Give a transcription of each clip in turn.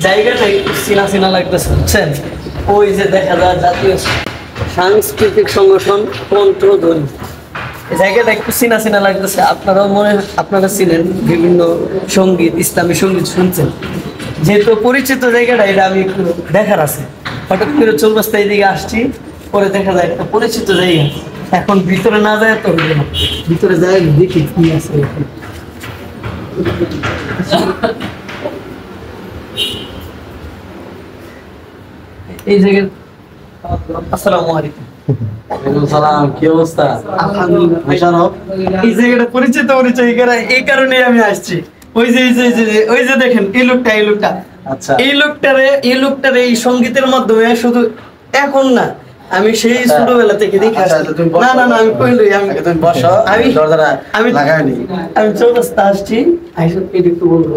জায়গাটা একটু চেনা চেনা লাগতেছে বুঝছেন, ওই যে দেখা যায় জাতীয় সাংস্কৃতিক সংগঠন কণ্ঠধ্বনি, জায়গাটা একটু চেনা চেনা লাগতেছে। আপনারা চিনেন বিভিন্ন সঙ্গীত, ইসলামী সঙ্গীত শুনছেন, যেহেতু পরিচিত জায়গাটা, এটা আমি একটু দেখার আছে। হঠাৎ করে চৌরাস্তা এদিকে আসছি, পরে দেখা যায় একটা পরিচিত জায়গা। এখন ভিতরে না যায় তো হইল না, ভিতরে যায় দেখি কি আছে। এই জায়গায় আসসালামু আলাইকুম। কি অবস্থা? আলহামদুলিল্লাহ। এই জায়গাটা পরিচিত এই কারণে আমি আসছি। ওই যে দেখেন এই লোকটা আচ্ছা, এই লোকটারে এই সঙ্গীতের মাধ্যমে শুধু এখন না, আমি সেই ছোটবেলা থেকে দেখে আসছি। না আমি কইলই, তুমি বসো, আমি লাগাইনি। আমি চৌরাস্তা আসছি, আইসা একটু বলবো।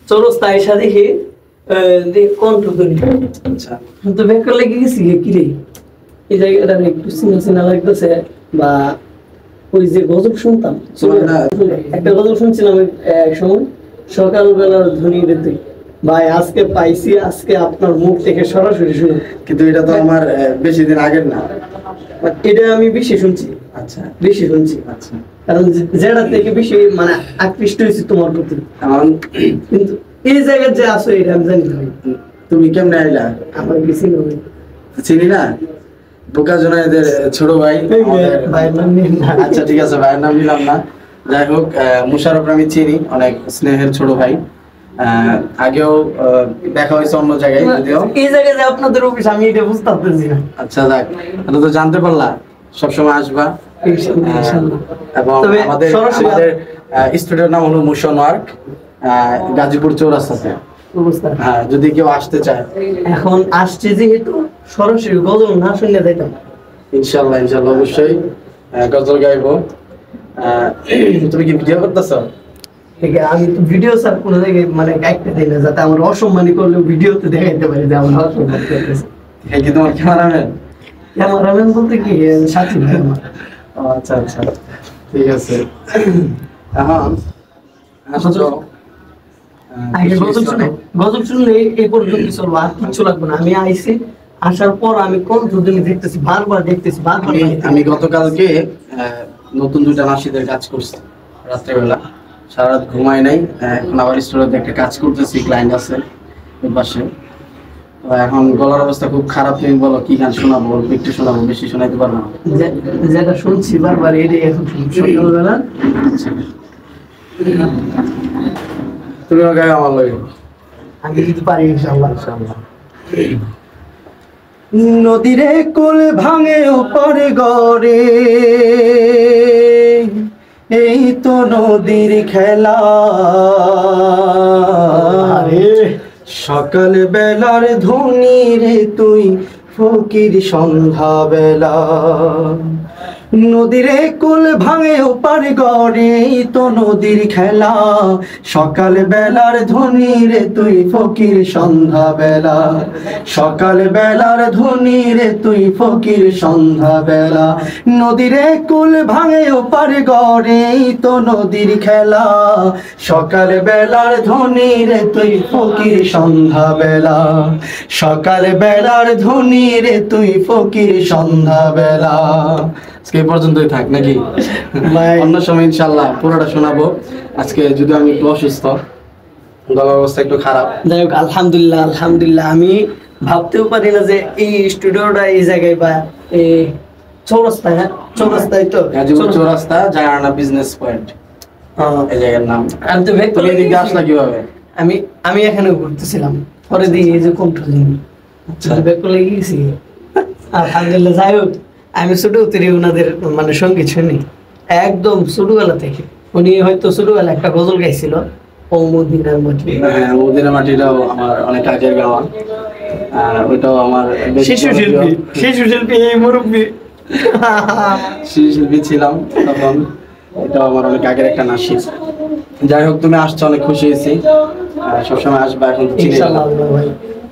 চৌরাস্তা আইসা দেখি কণ্ঠধ্বনি, আচ্ছা, তো বেকার লেগে গেছি কি রে, এই জায়গাটা একটু চিনা চিনা লাগতেছে। বা ওই যে গজল শুনতাম, একটা গজল শুনছিলাম এক সময়, সকালবেলার ধ্বনি রেতে ভাই আজকে পাইছি, আজকে আপনার মুখ থেকে সরাসরি শুনি। কিন্তু এটা তো আমার বেশি দিন আগের না, এটা আমি বেশি শুনছি। আচ্ছা, বেশি শুনছি, আচ্ছা, কারণ যেটা থেকে বেশি মানে আকৃষ্ট হয়েছি তোমার প্রতি। কিন্তু এই জায়গায় যে আসো এটা আমি জানি না। তুমি কেমনে আইলা? আমার কিছু নয়, চিনি না, বোকা জোনায়েদের ছোট ভাই। ভাইয়ের নাম নিয়ে না। আচ্ছা ঠিক আছে, ভাইয়ের নাম নিলাম না। যাই হোক, মুশারফ আমি চিনি, অনেক স্নেহের ছোট ভাই। আগেও দেখা হয়েছে অন্য জায়গায়, যদিও এই জায়গায় যে আপনাদের অফিস, আমি এটা বুঝতে পারতেছি না। আচ্ছা যাক, এটা তো জানতে পারলা, সবসময় আসবা। এবং আমাদের স্টুডিওর নাম হলো মোশন ওয়ার্ক, গাজীপুর চৌরাস্তাতে। হ্যাঁ, যদি কেউ আসতে চায়। এখন আসছে যেহেতু সরাসরি গজল না শুনলে যাইতাম। ইনশাল্লাহ অবশ্যই গজল গাইবো। তুমি কি ভিডিও করতেছো? আমি তো ভিডিও স্যার কোনো জায়গায় মানে গাইতে দিই না, যাতে আমার অসম্মানী করলেও ভিডিওতে দেখাইতে পারি যে আমার অসম্মান করতেছে। কি তোমার ক্যামেরাম্যান? ক্যামেরাম্যান বলতে কি সাথী ভাই আমার। আচ্ছা, ঠিক আছে। এখন গজল শুনলে এই পর্যন্ত চলবো, আর কিচ্ছু লাগবে না। আমি আইসি, আসার পর আমি কণ্ঠধ্বনি দেখতেছি, বারবার দেখতেছি। আমি গতকালকে নতুন 2টা নাশিদের কাজ করছি রাত্রেবেলা, সারা রাত ঘুমাই নাই। এখন আবার স্টুডিওতে একটা কাজ করতেছি, ক্লায়েন্ট আছে ওই পাশে। তো এখন গলার অবস্থা খুব খারাপ। তুমি বলো কি গান শোনাবো? একটু শোনাবো, বেশি শোনাইতে পারবো না। যেটা শুনছি বারবার এটাই এখন সকালবেলা। তুমিও গায়ে আমার লাগে, আমি যদি পারি ইনশাআল্লাহ। নদীরে কুল ভাঙে ওপর গড়ে, এই তো নদীর খেলা। সকাল বেলার ধনী রে তুই, ফকির সন্ধ্যা বেলা। নদীরে কুল ভাঙে ওপার গড়ে, তো নদীর খেলা। সকাল বেলার ধনী রে তুই, ফকির সন্ধ্যা বেলা। সকাল বেলার ধনী রে তুই, ফকির সন্ধ্যা বেলা। নদীরে কুল ভাঙে ওপার গড়ে, তো নদীর খেলা। সকাল বেলার ধনী রে তুই, ফকির সন্ধ্যা বেলা। সকাল বেলার ধনী রে তুই, ফকির সন্ধ্যা বেলা। আজকে এই পর্যন্তই থাক নাকি? অন্য সময় ইনশাল্লাহ পুরোটা শোনাবো। আজকে যদি আমি একটু অসুস্থ, গলার অবস্থা একটু খারাপ। যাই হোক, আলহামদুলিল্লাহ। আমি ভাবতেও পারি না যে এই স্টুডিওটা এই জায়গায়, বা এই চৌরাস্তায়। হ্যাঁ, চৌরাস্তায় তো, গাজীপুর চৌরাস্তা, জায়গাটা বিজনেস পয়েন্ট এই জায়গার নাম। আমি তো তুমি এদিকে আসলা কিভাবে? আমি এখানে ঘুরতেছিলাম, পরে দিয়ে এই যে কণ্ঠধ্বনি, ব্যাকুল লেগে গেছি। আলহামদুলিল্লাহ। যাই হোক, আমি ছোট থেকে ওনাদের মানে সঙ্গীত শুনি একদম ছোটবেলা থেকে। উনি হয়তো ছোটবেলা একটা গজল গাইছিল, ও মদিনার মাটি। হ্যাঁ, মদিনার মাটিটাও আমার অনেক আগের গাওয়া। ওইটাও আমার শিশু শিল্পী এই মুরব্বী শিশু শিল্পী ছিলাম তখন। এটাও আমার অনেক আগের একটা নাশিদ। যাই হোক, তুমি আসছো, অনেক খুশি হয়েছি। সবসময় আসবা। এখন ইনশাআল্লাহ ভাই।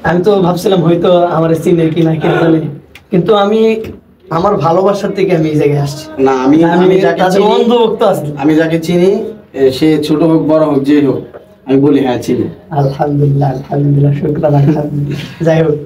আমি তো ভাবছিলাম হয়তো আমার চিনে কি না কি জানি, কিন্তু আমি আমার ভালোবাসার থেকে আমি এই জায়গায় আসছি। না, আমি যাকে চিনি, সে ছোট হোক বড় হোক, যেই হোক, আমি বলি হ্যাঁ চিনি। আলহামদুলিল্লাহ, আলহামদুলিল্লাহ, শুকরান, আলহামদুলিল্লাহ। যাই হোক,